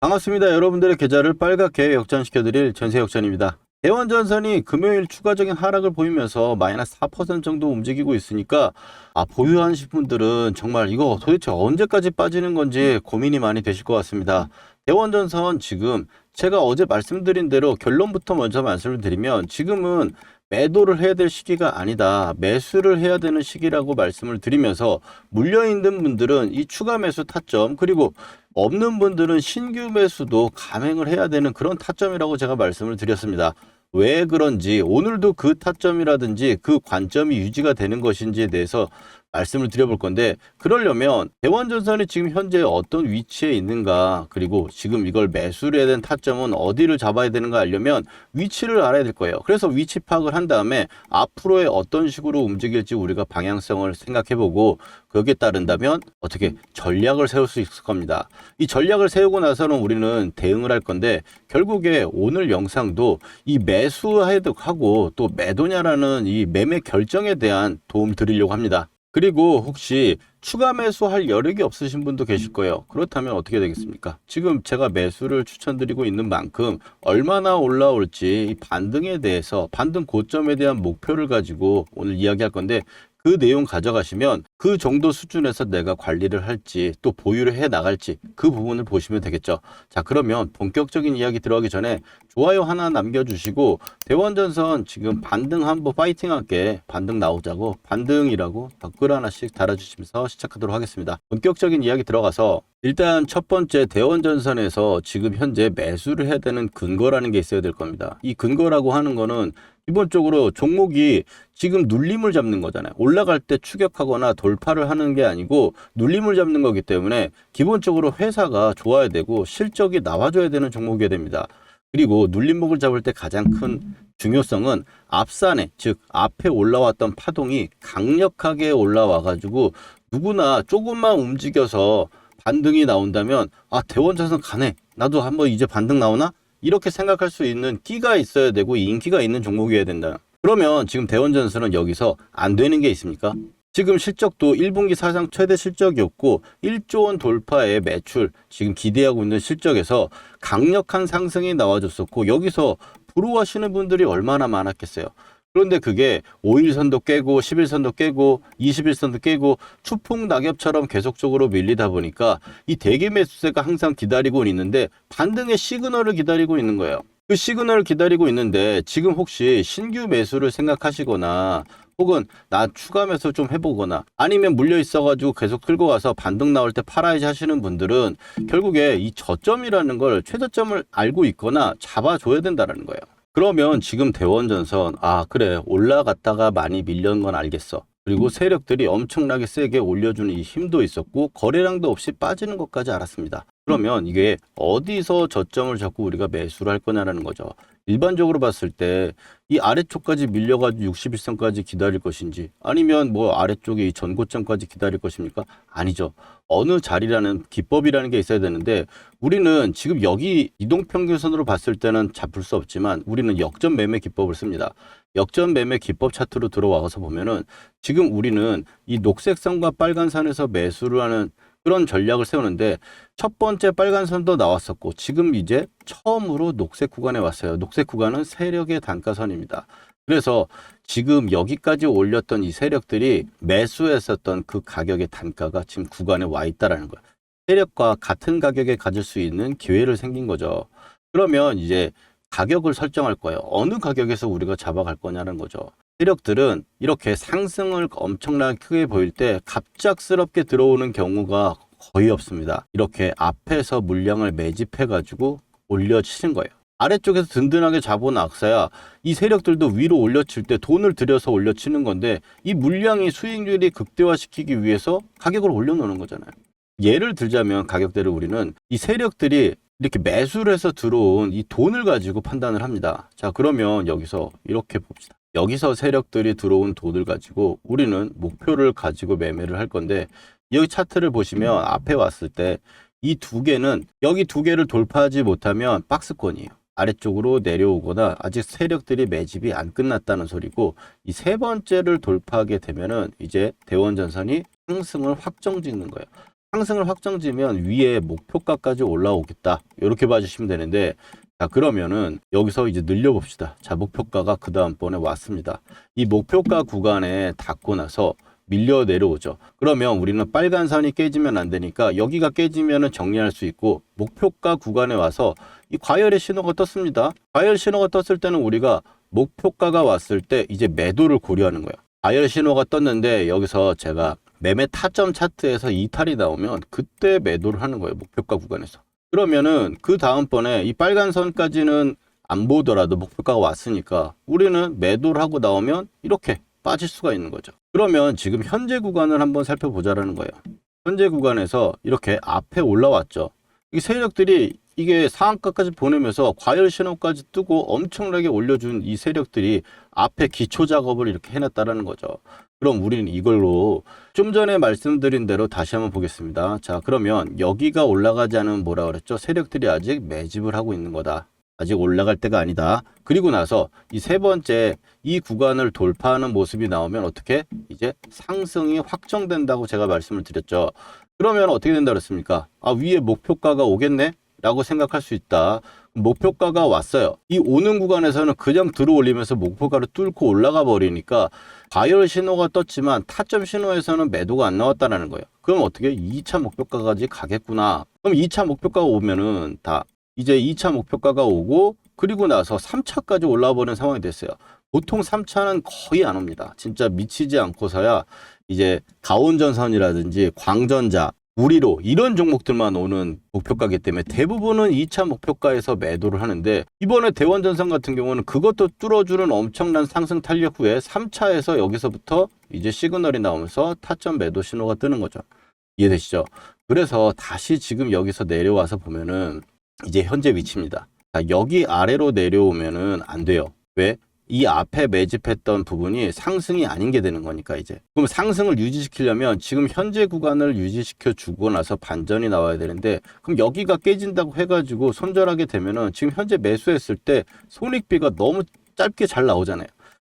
반갑습니다. 여러분들의 계좌를 빨갛게 역전시켜드릴 전세역전입니다. 대원전선이 금요일 추가적인 하락을 보이면서 마이너스 4% 정도 움직이고 있으니까 보유하신 분들은 정말 이거 도대체 언제까지 빠지는 건지 고민이 많이 되실 것 같습니다. 대원전선 지금 제가 어제 말씀드린 대로 결론부터 먼저 말씀을 드리면 지금은 매도를 해야 될 시기가 아니다. 매수를 해야 되는 시기라고 말씀을 드리면서 물려있는 분들은 이 추가 매수 타점 그리고 없는 분들은 신규 매수도 감행을 해야 되는 그런 타점이라고 제가 말씀을 드렸습니다. 왜 그런지 오늘도 그 타점이라든지 그 관점이 유지가 되는 것인지에 대해서 말씀을 드려볼 건데, 그러려면 대원전선이 지금 현재 어떤 위치에 있는가, 그리고 지금 이걸 매수를 해야 되는 타점은 어디를 잡아야 되는가 알려면 위치를 알아야 될 거예요. 그래서 위치 파악을 한 다음에 앞으로의 어떤 식으로 움직일지 우리가 방향성을 생각해보고 거기에 따른다면 어떻게 전략을 세울 수 있을 겁니다. 이 전략을 세우고 나서는 우리는 대응을 할 건데, 결국에 오늘 영상도 이 매수하고 또 매도냐라는 이 매매 결정에 대한 도움 드리려고 합니다. 그리고 혹시 추가 매수할 여력이 없으신 분도 계실 거예요. 그렇다면 어떻게 되겠습니까? 지금 제가 매수를 추천드리고 있는 만큼 얼마나 올라올지 이 반등에 대해서, 반등 고점에 대한 목표를 가지고 오늘 이야기할 건데, 그 내용 가져가시면 그 정도 수준에서 내가 관리를 할지 또 보유를 해 나갈지 그 부분을 보시면 되겠죠. 자, 그러면 본격적인 이야기 들어가기 전에 좋아요 하나 남겨주시고, 대원전선 지금 반등 한번 파이팅 할게, 반등 나오자고 반등이라고 댓글 하나씩 달아주시면서 시작하도록 하겠습니다. 본격적인 이야기 들어가서 일단 첫 번째, 대원전선에서 지금 현재 매수를 해야 되는 근거라는 게 있어야 될 겁니다. 이 근거라고 하는 거는 기본적으로 종목이 지금 눌림을 잡는 거잖아요. 올라갈 때 추격하거나 돌파를 하는 게 아니고 눌림을 잡는 거기 때문에 기본적으로 회사가 좋아야 되고 실적이 나와줘야 되는 종목이어야 됩니다. 그리고 눌림목을 잡을 때 가장 큰 중요성은 앞산에, 즉 앞에 올라왔던 파동이 강력하게 올라와 가지고 누구나 조금만 움직여서 반등이 나온다면 대원전선 가네, 나도 한번 이제 반등 나오나, 이렇게 생각할 수 있는 끼가 있어야 되고 인기가 있는 종목이어야 된다. 그러면 지금 대원전선은 여기서 안 되는 게 있습니까? 지금 실적도 1분기 사상 최대 실적이었고 1조 원 돌파의 매출, 지금 기대하고 있는 실적에서 강력한 상승이 나와줬었고, 여기서 부러워하시는 분들이 얼마나 많았겠어요. 그런데 그게 5일선도 깨고 10일선도 깨고 20일선도 깨고 추풍 낙엽처럼 계속적으로 밀리다 보니까 이 대기 매수세가 항상 기다리고 있는데 반등의 시그널을 기다리고 있는 거예요. 그 시그널을 기다리고 있는데 지금 혹시 신규 매수를 생각하시거나 혹은 나 추가 매수 좀 해보거나 아니면 물려 있어가지고 계속 끌고 가서 반등 나올 때 팔아야지 하시는 분들은 결국에 이 저점이라는 걸, 최저점을 알고 있거나 잡아줘야 된다는 거예요. 그러면 지금 대원전선, 그래, 올라갔다가 많이 밀려는 건 알겠어. 그리고 세력들이 엄청나게 세게 올려주는 이 힘도 있었고 거래량도 없이 빠지는 것까지 알았습니다. 그러면 이게 어디서 저점을 잡고 우리가 매수를 할 거냐라는 거죠. 일반적으로 봤을 때 이 아래쪽까지 밀려가지고 61선까지 기다릴 것인지, 아니면 뭐 아래쪽에 이 전고점까지 기다릴 것입니까? 아니죠. 어느 자리라는 기법이라는 게 있어야 되는데, 우리는 지금 여기 이동평균선으로 봤을 때는 잡을 수 없지만 우리는 역전 매매 기법을 씁니다. 역전 매매 기법 차트로 들어와서 보면은 지금 우리는 이 녹색 선과 빨간 선에서 매수를 하는 그런 전략을 세우는데, 첫 번째 빨간 선도 나왔었고 지금 이제 처음으로 녹색 구간에 왔어요. 녹색 구간은 세력의 단가선입니다. 그래서 지금 여기까지 올렸던 이 세력들이 매수했었던 그 가격의 단가가 지금 구간에 와 있다라는 거예요. 세력과 같은 가격에 가질 수 있는 기회를 생긴 거죠. 그러면 이제 가격을 설정할 거예요. 어느 가격에서 우리가 잡아갈 거냐는 거죠. 세력들은 이렇게 상승을 엄청나게 크게 보일 때 갑작스럽게 들어오는 경우가 거의 없습니다. 이렇게 앞에서 물량을 매집해 가지고 올려치는 거예요. 아래쪽에서 든든하게 잡아놨어야 이 세력들도 위로 올려칠 때 돈을 들여서 올려치는 건데, 이 물량이 수익률이 극대화시키기 위해서 가격을 올려놓는 거잖아요. 예를 들자면 가격대를 우리는 이 세력들이 이렇게 매수를 해서 들어온 이 돈을 가지고 판단을 합니다. 자, 그러면 여기서 이렇게 봅시다. 여기서 세력들이 들어온 돈을 가지고 우리는 목표를 가지고 매매를 할 건데, 여기 차트를 보시면 앞에 왔을 때 이 두 개는, 여기 두 개를 돌파하지 못하면 박스권이에요. 아래쪽으로 내려오거나 아직 세력들이 매집이 안 끝났다는 소리고, 이 세 번째를 돌파하게 되면은 이제 대원전선이 상승을 확정 짓는 거예요. 상승을 확정지면 위에 목표가까지 올라오겠다. 이렇게 봐주시면 되는데, 자, 그러면은 여기서 이제 늘려봅시다. 자, 목표가가 그 다음번에 왔습니다. 이 목표가 구간에 닿고 나서 밀려 내려오죠. 그러면 우리는 빨간 선이 깨지면 안 되니까 여기가 깨지면은 정리할 수 있고, 목표가 구간에 와서 이 과열의 신호가 떴습니다. 과열 신호가 떴을 때는 우리가 목표가가 왔을 때 이제 매도를 고려하는 거예요. 과열 신호가 떴는데 여기서 제가 매매 타점 차트에서 이탈이 나오면 그때 매도를 하는 거예요. 목표가 구간에서. 그러면은 그 다음번에 이 빨간 선까지는 안 보더라도 목표가가 왔으니까 우리는 매도를 하고 나오면 이렇게 빠질 수가 있는 거죠. 그러면 지금 현재 구간을 한번 살펴보자라는 거예요. 현재 구간에서 이렇게 앞에 올라왔죠. 이 세력들이 이게 상한가까지 보내면서 과열 신호까지 뜨고 엄청나게 올려준 이 세력들이 앞에 기초 작업을 이렇게 해놨다라는 거죠. 그럼 우리는 이걸로 좀 전에 말씀드린 대로 다시 한번 보겠습니다. 자, 그러면 여기가 올라가지 않으면 뭐라 그랬죠? 세력들이 아직 매집을 하고 있는 거다. 아직 올라갈 때가 아니다. 그리고 나서 이 세 번째 이 구간을 돌파하는 모습이 나오면 어떻게? 이제 상승이 확정된다고 제가 말씀을 드렸죠. 그러면 어떻게 된다 그랬습니까? 아, 위에 목표가가 오겠네? 라고 생각할 수 있다. 목표가가 왔어요. 이 오는 구간에서는 그냥 들어올리면서 목표가를 뚫고 올라가 버리니까 과열 신호가 떴지만 타점 신호에서는 매도가 안 나왔다는 거예요. 그럼 어떻게 2차 목표가까지 가겠구나. 그럼 2차 목표가가 오면은 다 이제 2차 목표가가 오고 그리고 나서 3차까지 올라와 버리는 상황이 됐어요. 보통 3차는 거의 안 옵니다. 진짜 미치지 않고서야 이제 가온전선이라든지 광전자, 우리로 이런 종목들만 오는 목표가이기 때문에 대부분은 2차 목표가에서 매도를 하는데, 이번에 대원전선 같은 경우는 그것도 뚫어주는 엄청난 상승 탄력 후에 3차에서 여기서부터 이제 시그널이 나오면서 타점 매도 신호가 뜨는 거죠. 이해되시죠? 그래서 다시 지금 여기서 내려와서 보면은 이제 현재 위치입니다. 자, 여기 아래로 내려오면은 안 돼요. 왜? 이 앞에 매집했던 부분이 상승이 아닌 게 되는 거니까 이제. 그럼 상승을 유지시키려면 지금 현재 구간을 유지시켜 주고 나서 반전이 나와야 되는데, 그럼 여기가 깨진다고 해가지고 손절하게 되면은 지금 현재 매수했을 때 손익비가 너무 짧게 잘 나오잖아요.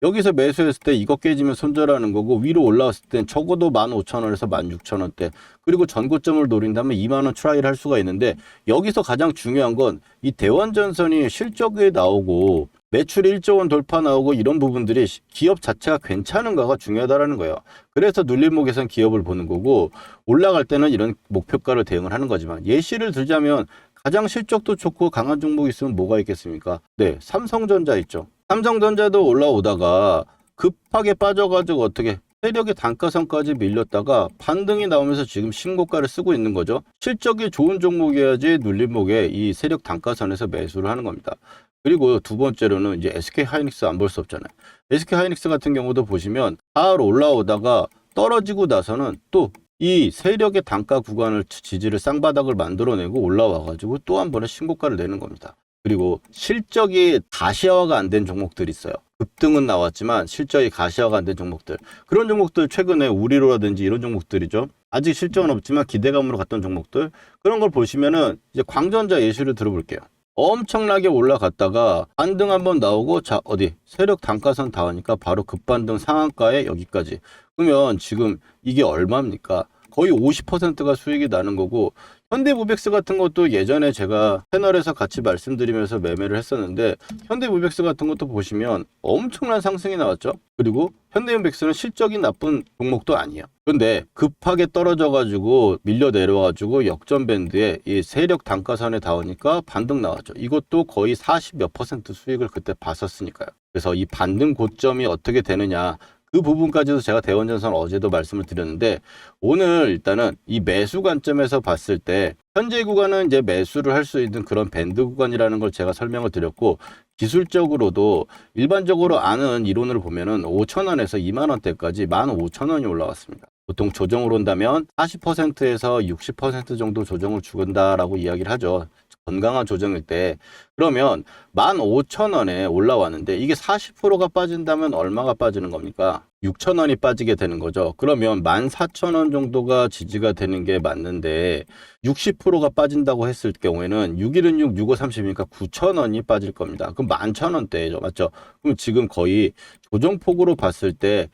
여기서 매수했을 때 이거 깨지면 손절하는 거고, 위로 올라왔을 땐 적어도 15,000원에서 16,000원대, 그리고 전고점을 노린다면 2만원 트라이를 할 수가 있는데, 여기서 가장 중요한 건 이 대원전선이 실적이 나오고 매출 1조 원 돌파 나오고 이런 부분들이 기업 자체가 괜찮은가가 중요하다는 거예요. 그래서 눌림목에선 기업을 보는 거고, 올라갈 때는 이런 목표가를 대응을 하는 거지만, 예시를 들자면 가장 실적도 좋고 강한 종목이 있으면 뭐가 있겠습니까? 네, 삼성전자 있죠. 삼성전자도 올라오다가 급하게 빠져가지고 어떻게 세력의 단가선까지 밀렸다가 반등이 나오면서 지금 신고가를 쓰고 있는 거죠. 실적이 좋은 종목이어야지 눌림목에 이 세력 단가선에서 매수를 하는 겁니다. 그리고 두 번째로는 이제 SK하이닉스 안 볼 수 없잖아요. SK하이닉스 같은 경우도 보시면 잘 올라오다가 떨어지고 나서는 또 이 세력의 단가 구간을 지지를 쌍바닥을 만들어내고 올라와가지고 또 한 번에 신고가를 내는 겁니다. 그리고 실적이 가시화가 안 된 종목들이 있어요. 급등은 나왔지만 실적이 가시화가 안 된 종목들. 그런 종목들 최근에 우리로라든지 이런 종목들이죠. 아직 실적은 없지만 기대감으로 갔던 종목들. 그런 걸 보시면은 이제 광전자 예시를 들어볼게요. 엄청나게 올라갔다가 반등 한번 나오고, 자, 어디 세력 단가선 닿으니까 바로 급반등 상한가에 여기까지. 그러면 지금 이게 얼마입니까? 거의 50%가 수익이 나는 거고, 현대무벡스 같은 것도 예전에 제가 채널에서 같이 말씀드리면서 매매를 했었는데, 현대무벡스 같은 것도 보시면 엄청난 상승이 나왔죠. 그리고 현대무벡스는 실적이 나쁜 종목도 아니에요. 근데 급하게 떨어져가지고 밀려 내려와가지고 역전밴드에 이 세력 단가선에 닿으니까 반등 나왔죠. 이것도 거의 40 몇 % 수익을 그때 봤었으니까요. 그래서 이 반등 고점이 어떻게 되느냐, 그 부분까지도 제가 대원전선 어제도 말씀을 드렸는데, 오늘 일단은 이 매수 관점에서 봤을 때 현재 구간은 이제 매수를 할 수 있는 그런 밴드 구간이라는 걸 제가 설명을 드렸고, 기술적으로도 일반적으로 아는 이론을 보면은 5,000원에서 20,000원대까지 15,000원이 올라왔습니다. 보통 조정을 온다면 40%에서 60% 정도 조정을 주건다라고 이야기를 하죠. 건강한 조정일 때. 그러면 15,000원에 올라왔는데 이게 40%가 빠진다면 얼마가 빠지는 겁니까? 6,000원이 빠지게 되는 거죠. 그러면 14,000원 정도가 지지가 되는 게 맞는데 60%가 빠진다고 했을 경우에는 6일은 6, 6, 5, 30이니까 9,000원이 빠질 겁니다. 그럼 11,000원대죠. 맞죠? 그럼 지금 거의 조정폭으로 봤을 때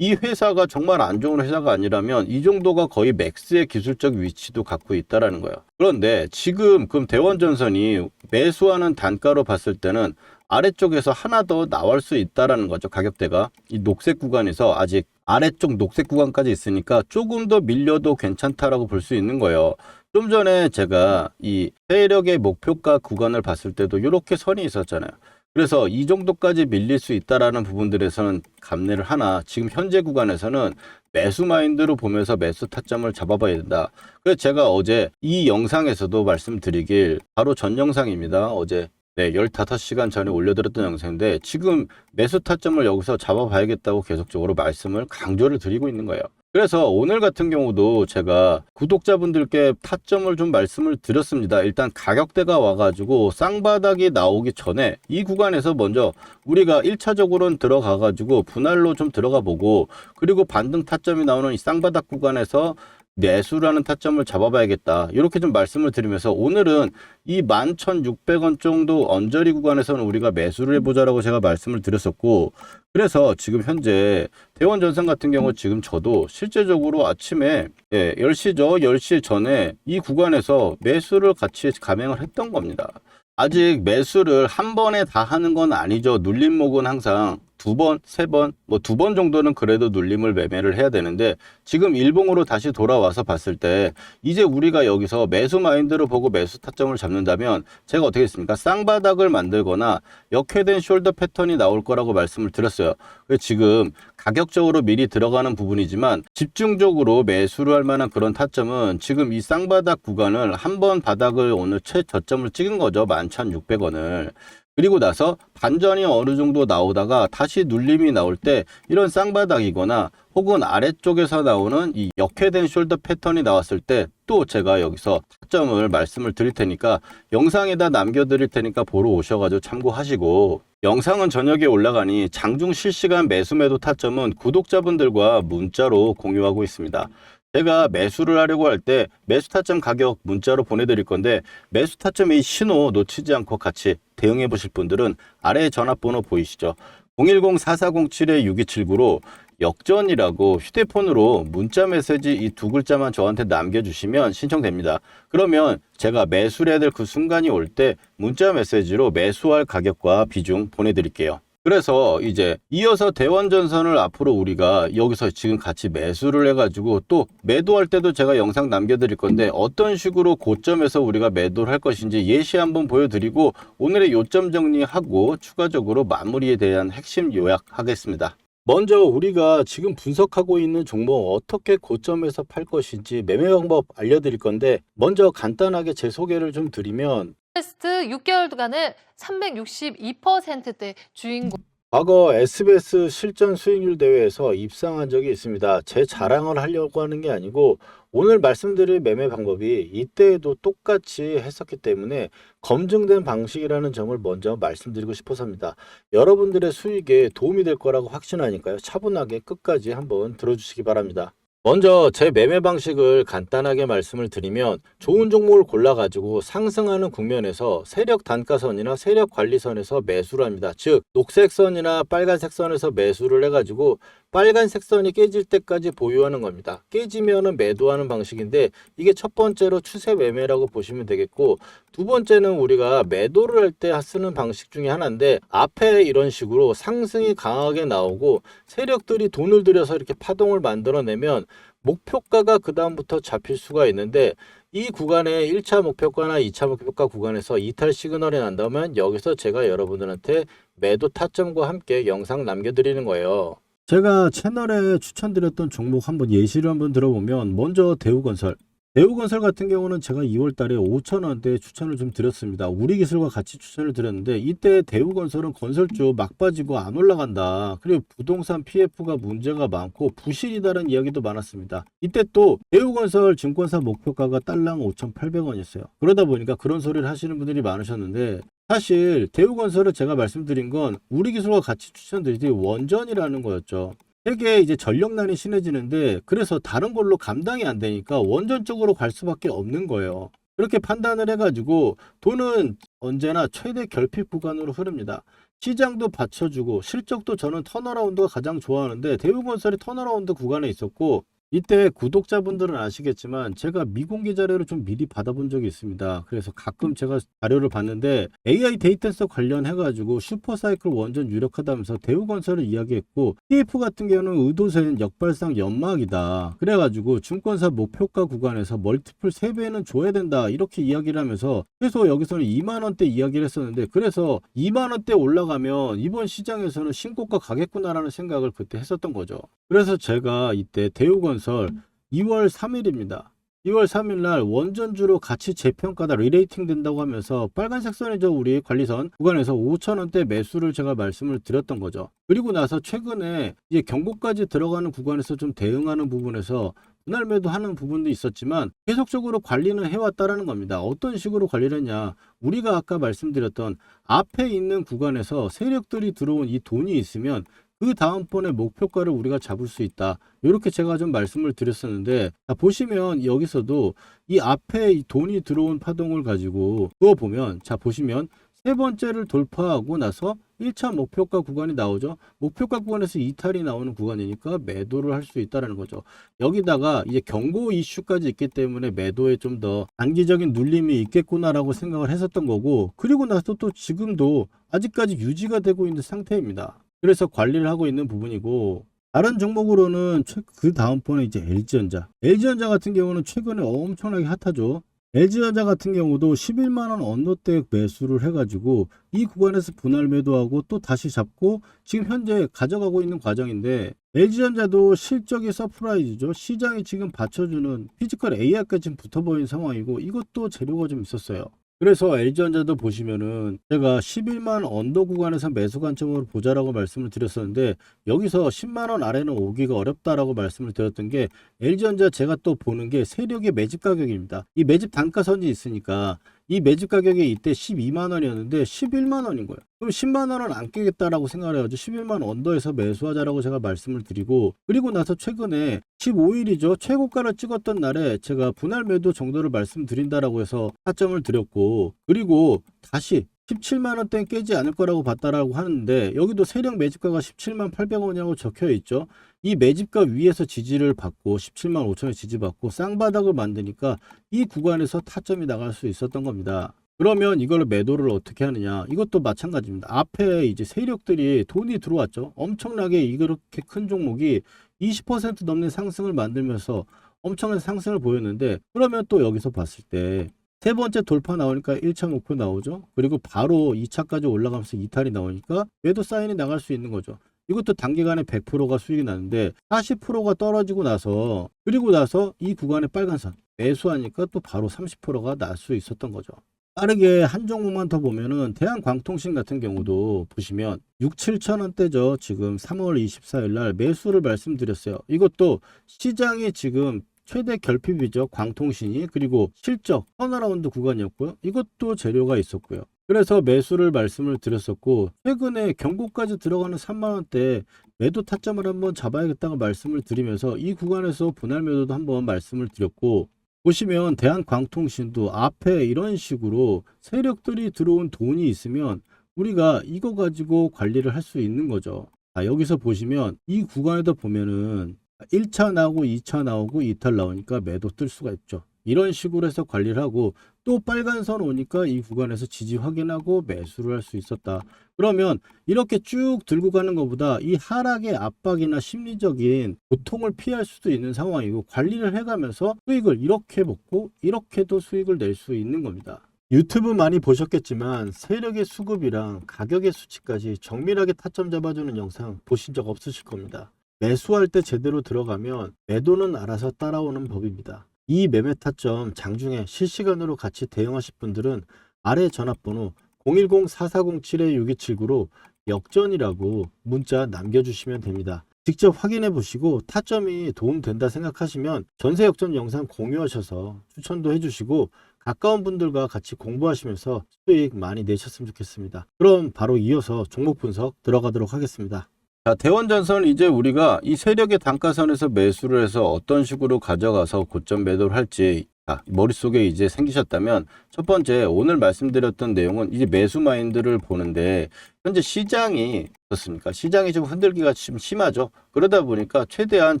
이 회사가 정말 안 좋은 회사가 아니라면 이 정도가 거의 맥스의 기술적 위치도 갖고 있다라는 거예요. 그런데 지금 그럼 대원전선이 매수하는 단가로 봤을 때는 아래쪽에서 하나 더 나올 수 있다라는 거죠. 가격대가 이 녹색 구간에서 아직 아래쪽 녹색 구간까지 있으니까 조금 더 밀려도 괜찮다라고 볼 수 있는 거예요. 좀 전에 제가 이 세력의 목표가 구간을 봤을 때도 이렇게 선이 있었잖아요. 그래서 이 정도까지 밀릴 수 있다라는 부분들에서는 감내를 하나 지금 현재 구간에서는 매수 마인드로 보면서 매수 타점을 잡아봐야 된다. 그래서 제가 어제 이 영상에서도 말씀드리길 바로 전 영상입니다. 어제 15시간 전에 올려드렸던 영상인데 지금 매수 타점을 여기서 잡아봐야겠다고 계속적으로 말씀을 강조를 드리고 있는 거예요. 그래서 오늘 같은 경우도 제가 구독자분들께 타점을 좀 말씀을 드렸습니다. 일단 가격대가 와가지고 쌍바닥이 나오기 전에 이 구간에서 먼저 우리가 1차적으로는 들어가가지고 분할로 좀 들어가 보고 그리고 반등 타점이 나오는 이 쌍바닥 구간에서 매수라는 타점을 잡아봐야겠다. 이렇게 좀 말씀을 드리면서 오늘은 이 11,600원 정도 언저리 구간에서는 우리가 매수를 해보자라고 제가 말씀을 드렸었고 그래서 지금 현재 대원전선 같은 경우 지금 저도 실제적으로 아침에 10시죠. 10시 전에 이 구간에서 매수를 같이 감행을 했던 겁니다. 아직 매수를 한 번에 다 하는 건 아니죠. 눌림목은 항상 두 번, 세 번, 뭐 두 번 정도는 그래도 눌림을 매매를 해야 되는데 지금 일봉으로 다시 돌아와서 봤을 때 이제 우리가 여기서 매수 마인드로 보고 매수 타점을 잡는다면 제가 어떻게 했습니까? 쌍바닥을 만들거나 역회된 숄더 패턴이 나올 거라고 말씀을 드렸어요. 지금 가격적으로 미리 들어가는 부분이지만 집중적으로 매수를 할 만한 그런 타점은 지금 이 쌍바닥 구간을 한 번 바닥을 오늘 최저점을 찍은 거죠. 11,600원을. 그리고 나서 반전이 어느 정도 나오다가 다시 눌림이 나올 때 이런 쌍바닥이거나 혹은 아래쪽에서 나오는 이 역회된 숄더 패턴이 나왔을 때 또 제가 여기서 타점을 말씀을 드릴 테니까 영상에다 남겨드릴 테니까 보러 오셔가지고 참고하시고 영상은 저녁에 올라가니 장중 실시간 매수 매도 타점은 구독자분들과 문자로 공유하고 있습니다. 제가 매수를 하려고 할 때 매수 타점 가격 문자로 보내드릴 건데 매수 타점의 신호 놓치지 않고 같이 대응해 보실 분들은 아래 전화번호 보이시죠? 010-4407-6279로 역전이라고 휴대폰으로 문자 메시지 이 두 글자만 저한테 남겨주시면 신청됩니다. 그러면 제가 매수를 해야 될 그 순간이 올 때 문자 메시지로 매수할 가격과 비중 보내드릴게요. 그래서 이제 이어서 대원전선을 앞으로 우리가 여기서 지금 같이 매수를 해가지고 또 매도할 때도 제가 영상 남겨드릴 건데 어떤 식으로 고점에서 우리가 매도를 할 것인지 예시 한번 보여드리고 오늘의 요점 정리하고 추가적으로 마무리에 대한 핵심 요약하겠습니다. 먼저 우리가 지금 분석하고 있는 종목 어떻게 고점에서 팔 것인지 매매 방법 알려드릴 건데 먼저 간단하게 제 소개를 좀 드리면 테스트 6개월간을 362%대 주인공. 과거 SBS 실전 수익률 대회에서 입상한 적이 있습니다. 제 자랑을 하려고 하는 게 아니고 오늘 말씀드릴 매매 방법이 이때에도 똑같이 했었기 때문에 검증된 방식이라는 점을 먼저 말씀드리고 싶어서입니다. 여러분들의 수익에 도움이 될 거라고 확신하니까요. 차분하게 끝까지 한번 들어주시기 바랍니다. 먼저 제 매매 방식을 간단하게 말씀을 드리면 좋은 종목을 골라가지고 상승하는 국면에서 세력 단가선이나 세력 관리선에서 매수를 합니다. 즉 녹색 선이나 빨간색 선에서 매수를 해가지고 빨간색 선이 깨질 때까지 보유하는 겁니다. 깨지면은 매도하는 방식인데 이게 첫 번째로 추세 매매라고 보시면 되겠고 두 번째는 우리가 매도를 할 때 쓰는 방식 중에 하나인데 앞에 이런 식으로 상승이 강하게 나오고 세력들이 돈을 들여서 이렇게 파동을 만들어내면 목표가가 그 다음부터 잡힐 수가 있는데 이 구간에 1차 목표가나 2차 목표가 구간에서 이탈 시그널이 난다면 여기서 제가 여러분들한테 매도 타점과 함께 영상 남겨드리는 거예요. 제가 채널에 추천드렸던 종목 한번 예시를 한번 들어보면 먼저 대우건설. 대우건설 같은 경우는 제가 2월 달에 5,000원대 추천을 좀 드렸습니다. 우리기술과 같이 추천을 드렸는데 이때 대우건설은 건설주 막 빠지고 안 올라간다. 그리고 부동산 PF가 문제가 많고 부실이다라는 이야기도 많았습니다. 이때 또 대우건설 증권사 목표가가 달랑 5,800원이었어요. 그러다 보니까 그런 소리를 하시는 분들이 많으셨는데 사실 대우건설을 제가 말씀드린 건 우리기술과 같이 추천드리듯이 원전이라는 거였죠. 세계에 이제 전력난이 심해지는데 그래서 다른 걸로 감당이 안 되니까 원전 쪽으로 갈 수밖에 없는 거예요. 그렇게 판단을 해가지고 돈은 언제나 최대 결핍 구간으로 흐릅니다. 시장도 받쳐주고 실적도 저는 턴어라운드가 가장 좋아하는데 대우건설이 턴어라운드 구간에 있었고, 이때 구독자분들은 아시겠지만 제가 미공개 자료를 좀 미리 받아본 적이 있습니다. 그래서 가끔 제가 자료를 봤는데 AI 데이터센서 관련해가지고 슈퍼사이클 원전 유력하다면서 대우건설을 이야기했고, TF 같은 경우는 의도된 역발상 연막이다. 그래가지고 증권사 목표가 구간에서 멀티플 3배는 줘야 된다. 이렇게 이야기를 하면서 최소 여기서는 2만원대 이야기를 했었는데, 그래서 2만원대 올라가면 이번 시장에서는 신고가 가겠구나라는 생각을 그때 했었던 거죠. 그래서 제가 이때 대우건설 2월 3일입니다. 2월 3일 날 원전주로 같이 재평가다 리레이팅 된다고 하면서 빨간색 선이죠. 우리 관리선 구간에서 5,000원대 매수를 제가 말씀을 드렸던 거죠. 그리고 나서 최근에 이제 경고까지 들어가는 구간에서 좀 대응하는 부분에서 분할 매도하는 부분도 있었지만 계속적으로 관리는 해왔다라는 겁니다. 어떤 식으로 관리를 했냐. 우리가 아까 말씀드렸던 앞에 있는 구간에서 세력들이 들어온 이 돈이 있으면 그 다음번에 목표가를 우리가 잡을 수 있다. 이렇게 제가 좀 말씀을 드렸었는데, 보시면 여기서도 이 앞에 이 돈이 들어온 파동을 가지고 그거 보면, 자 보시면 세 번째를 돌파하고 나서 1차 목표가 구간이 나오죠. 목표가 구간에서 이탈이 나오는 구간이니까 매도를 할 수 있다는 거죠. 여기다가 이제 경고 이슈까지 있기 때문에 매도에 좀 더 단기적인 눌림이 있겠구나라고 생각을 했었던 거고, 그리고 나서 또 지금도 아직까지 유지가 되고 있는 상태입니다. 그래서 관리를 하고 있는 부분이고, 다른 종목으로는 그 다음번에 이제 LG전자. LG전자 같은 경우는 최근에 엄청나게 핫하죠. LG전자 같은 경우도 11만원 언더대 매수를 해가지고 이 구간에서 분할 매도하고 또 다시 잡고 지금 현재 가져가고 있는 과정인데, LG전자도 실적이 서프라이즈죠. 시장이 지금 받쳐주는 피지컬 AI까지 지금 붙어버린 상황이고, 이것도 재료가 좀 있었어요. 그래서 LG전자도 보시면은 제가 11만 언더 구간에서 매수 관점으로 보자라고 말씀을 드렸었는데, 여기서 10만원 아래는 오기가 어렵다라고 말씀을 드렸던 게, LG전자 제가 또 보는 게 세력의 매집 가격입니다. 이 매집 단가선이 있으니까 이 매집 가격이 이때 12만원이었는데 11만원인 거예요. 그럼 10만원은 안 깨겠다라고 생각을 해가지고 11만 언더에서 매수하자라고 제가 말씀을 드리고, 그리고 나서 최근에 15일이죠. 최고가를 찍었던 날에 제가 분할 매도 정도를 말씀드린다라고 해서 타점을 드렸고, 그리고 다시 17만원대는 깨지 않을 거라고 봤다라고 하는데, 여기도 세력 매집가가 17만 800원이라고 적혀 있죠. 이 매집가 위에서 지지를 받고 17만 5천원 지지받고 쌍바닥을 만드니까 이 구간에서 타점이 나갈 수 있었던 겁니다. 그러면 이걸 매도를 어떻게 하느냐. 이것도 마찬가지입니다. 앞에 이제 세력들이 돈이 들어왔죠. 엄청나게 이렇게 큰 종목이 20% 넘는 상승을 만들면서 엄청난 상승을 보였는데, 그러면 또 여기서 봤을 때 세 번째 돌파 나오니까 1차 목표 나오죠. 그리고 바로 2차까지 올라가면서 이탈이 나오니까 매도 사인이 나갈 수 있는 거죠. 이것도 단기간에 100%가 수익이 나는데 40%가 떨어지고 나서, 그리고 나서 이 구간에 빨간선 매수하니까 또 바로 30%가 날 수 있었던 거죠. 빠르게 한 종목만 더 보면은 대한광통신 같은 경우도 보시면 6, 7천원대죠. 지금 3월 24일 날 매수를 말씀드렸어요. 이것도 시장이 지금 최대 결핍이죠. 광통신이. 그리고 실적 턴어라운드 구간이었고요. 이것도 재료가 있었고요. 그래서 매수를 말씀을 드렸었고, 최근에 경고까지 들어가는 3만원대 매도 타점을 한번 잡아야겠다고 말씀을 드리면서 이 구간에서 분할 매도도 한번 말씀을 드렸고, 보시면 대한광통신도 앞에 이런 식으로 세력들이 들어온 돈이 있으면 우리가 이거 가지고 관리를 할 수 있는 거죠. 여기서 보시면 이 구간에다 보면은 1차 나오고 2차 나오고 이탈 나오니까 매도 뜰 수가 있죠. 이런 식으로 해서 관리를 하고, 또 빨간 선 오니까 이 구간에서 지지 확인하고 매수를 할 수 있었다. 그러면 이렇게 쭉 들고 가는 것보다 이 하락의 압박이나 심리적인 고통을 피할 수도 있는 상황이고, 관리를 해가면서 수익을 이렇게 먹고 이렇게도 수익을 낼 수 있는 겁니다. 유튜브 많이 보셨겠지만 세력의 수급이랑 가격의 수치까지 정밀하게 타점 잡아주는 영상 보신 적 없으실 겁니다. 매수할 때 제대로 들어가면 매도는 알아서 따라오는 법입니다. 이 매매 타점 장중에 실시간으로 같이 대응하실 분들은 아래 전화번호 010-4407-6279로 역전이라고 문자 남겨주시면 됩니다. 직접 확인해 보시고 타점이 도움된다 생각하시면 전세 역전 영상 공유하셔서 추천도 해주시고, 가까운 분들과 같이 공부하시면서 수익 많이 내셨으면 좋겠습니다. 그럼 바로 이어서 종목 분석 들어가도록 하겠습니다. 자, 대원전선 이제 우리가 이 세력의 단가선에서 매수를 해서 어떤 식으로 가져가서 고점 매도를 할지 자, 머릿속에 이제 생기셨다면 첫 번째 오늘 말씀드렸던 내용은 이제 매수 마인드를 보는데 현재 시장이 어떻습니까? 시장이 좀 흔들기가 좀 심하죠. 그러다 보니까 최대한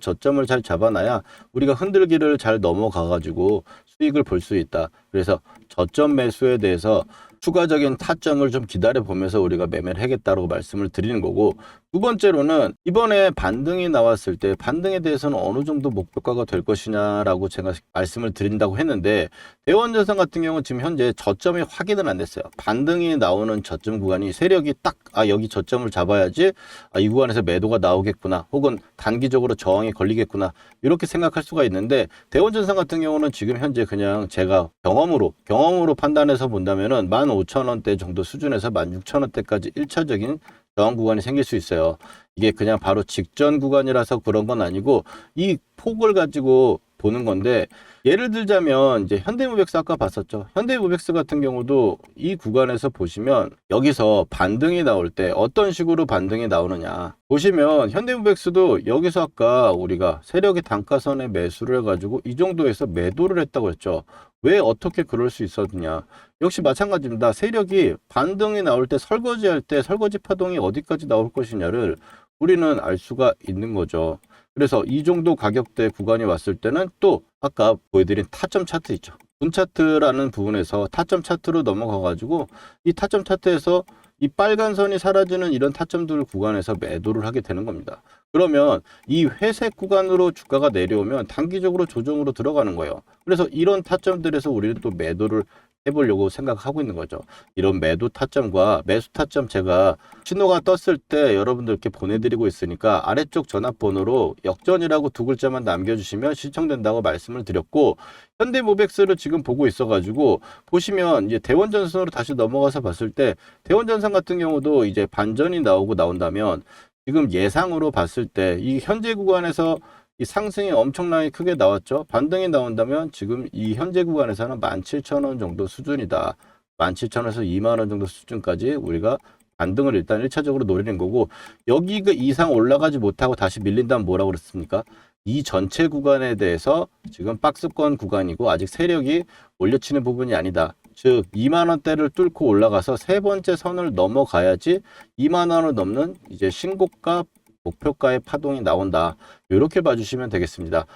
저점을 잘 잡아놔야 우리가 흔들기를 잘 넘어가 가지고 수익을 볼 수 있다. 그래서 저점 매수에 대해서 추가적인 타점을 좀 기다려 보면서 우리가 매매를 하겠다고 말씀을 드리는 거고, 두 번째로는 이번에 반등이 나왔을 때 반등에 대해서는 어느 정도 목표가가 될 것이냐라고 제가 말씀을 드린다고 했는데, 대원전선 같은 경우는 지금 현재 저점이 확인은 안 됐어요. 반등이 나오는 저점 구간이 세력이 딱 여기 저점을 잡아야지 이 구간에서 매도가 나오겠구나, 혹은 단기적으로 저항이 걸리겠구나, 이렇게 생각할 수가 있는데, 대원전선 같은 경우는 지금 현재 그냥 제가 경험으로 판단해서 본다면은 15,000원대 정도 수준에서 16,000원대까지 1차적인 저항 구간이 생길 수 있어요. 이게 그냥 바로 직전 구간이라서 그런 건 아니고 이 폭을 가지고 보는 건데, 예를 들자면 이제 현대모백스 아까 봤었죠. 현대모백스 같은 경우도 이 구간에서 보시면 여기서 반등이 나올 때 어떤 식으로 반등이 나오느냐 보시면, 현대모백스도 여기서 아까 우리가 세력의 단가선에 매수를 해가지고 이 정도에서 매도를 했다고 했죠. 왜 어떻게 그럴 수 있었느냐? 역시 마찬가지입니다. 세력이 반등이 나올 때 설거지할 때 설거지 파동이 어디까지 나올 것이냐를 우리는 알 수가 있는 거죠. 그래서 이 정도 가격대 구간이 왔을 때는 또 아까 보여드린 타점 차트 있죠. 분 차트라는 부분에서 타점 차트로 넘어가 가지고 이 타점 차트에서 이 빨간 선이 사라지는 이런 타점들 구간에서 매도를 하게 되는 겁니다. 그러면 이 회색 구간으로 주가가 내려오면 단기적으로 조정으로 들어가는 거예요. 그래서 이런 타점들에서 우리는 또 매도를 해보려고 생각하고 있는 거죠. 이런 매도 타점과 매수 타점 제가 신호가 떴을 때 여러분들께 보내드리고 있으니까 아래쪽 전화번호로 역전이라고 두 글자만 남겨주시면 신청된다고 말씀을 드렸고, 현대모백스를 지금 보고 있어가지고 보시면 이제 대원전선으로 다시 넘어가서 봤을 때, 대원전선 같은 경우도 이제 반전이 나온다면 지금 예상으로 봤을 때 이 현재 구간에서 이 상승이 엄청나게 크게 나왔죠. 반등이 나온다면 지금 이 현재 구간에서는 17,000원 정도 수준이다. 17,000원에서 20,000원 정도 수준까지 우리가 반등을 일단 1차적으로 노리는 거고, 여기 그 이상 올라가지 못하고 다시 밀린다면 뭐라고 그랬습니까? 이 전체 구간에 대해서 지금 박스권 구간이고 아직 세력이 올려치는 부분이 아니다. 즉 2만원대를 뚫고 올라가서 세 번째 선을 넘어가야지 2만원을 넘는 이제 신고가 목표가의 파동이 나온다. 이렇게 봐주시면 되겠습니다.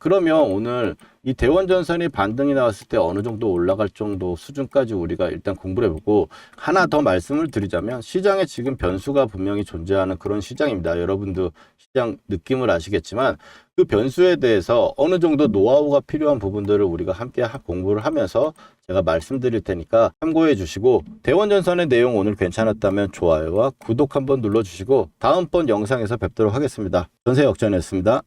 그러면 오늘 이 대원전선이 반등이 나왔을 때 어느 정도 올라갈 정도 수준까지 우리가 일단 공부를 해보고, 하나 더 말씀을 드리자면 시장에 지금 변수가 분명히 존재하는 그런 시장입니다. 여러분도 시장 느낌을 아시겠지만 그 변수에 대해서 어느 정도 노하우가 필요한 부분들을 우리가 함께 공부를 하면서 제가 말씀드릴 테니까 참고해 주시고, 대원전선의 내용 오늘 괜찮았다면 좋아요와 구독 한번 눌러주시고 다음번 영상에서 뵙도록 하겠습니다. 전세역전이었습니다.